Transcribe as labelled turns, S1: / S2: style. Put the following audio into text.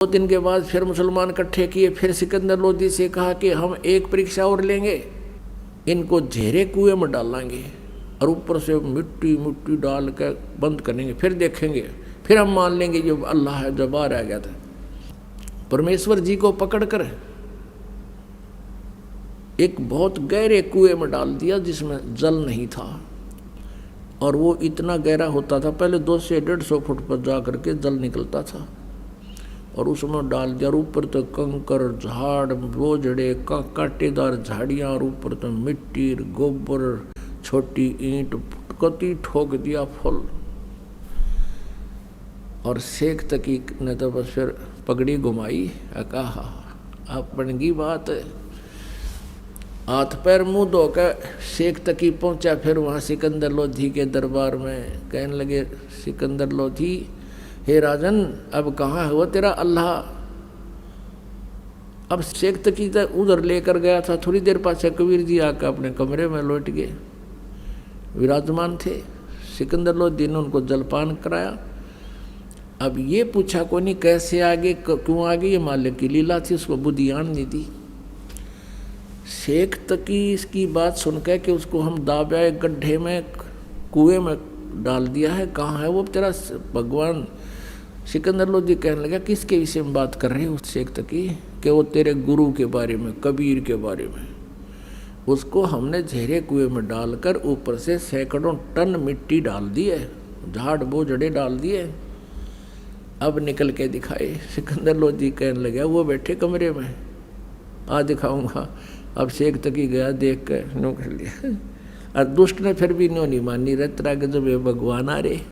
S1: 2 दिन के बाद फिर मुसलमान इकट्ठे किए। फिर सिकंदर लोधी से कहा कि हम एक परीक्षा और लेंगे, इनको झेरे कुएं में डालेंगे और ऊपर से मिट्टी मिट्टी डाल कर बंद करेंगे, फिर देखेंगे, फिर हम मान लेंगे जो अल्लाह है, जो बाहर आ गया था। परमेश्वर जी को पकड़कर एक बहुत गहरे कुएं में डाल दिया जिसमें जल नहीं था, और वो इतना गहरा होता था, पहले 200 से 150 फुट पर जा करके जल निकलता था, और उसमें डाल दिया। और ऊपर तो कंकर झाड़ बोझड़े कांटेदार झाड़ियाँ, और ऊपर तो मिट्टी गोबर छोटी ईंट कति ठोक दिया फुल। और शेख तकी ने तो बस फिर पगड़ी घुमाई, कहा अब बन गई बात। हाथ पैर मुंह धोकर शेख तकी पहुंचा। फिर वहाँ सिकंदर लोधी के दरबार में कहने लगे, सिकंदर लोधी, हे राजन, अब कहाँ है वो तेरा अल्लाह? अब शेख तकी तो उधर लेकर गया था, थोड़ी देर पाछे कबीर जी आकर अपने कमरे में लौट गए, विराजमान थे। सिकंदर लोधी ने उनको जलपान कराया। अब ये पूछा को नहीं कैसे आगे, क्यों आगे, ये मालिक की लीला थी, उसको बुद्धियान नहीं दी। शेख तकी इसकी बात सुनकर कि उसको हम दाबा एक गड्ढे में कुएं में डाल दिया है, कहाँ है वो तेरा भगवान? सिकंदर लोधी कहने लगा, किसके विषय में बात कर रहे हो शेख तकी? कि वो तेरे गुरु के बारे में, कबीर के बारे में। उसको हमने झेरे कुएं में डालकर ऊपर से सैकड़ों टन मिट्टी डाल दी है, झाड़ बोझड़े डाल दिए, अब निकल के दिखाए। सिकंदर लोधी कहने लगा, वो बैठे कमरे में, आज दिखाऊंगा। अब शेख तकी गया, देख कर नो कर लिया। और दुष्ट ने फिर भी नो नहीं मानी, रतरा के जब भगवान आ रहे।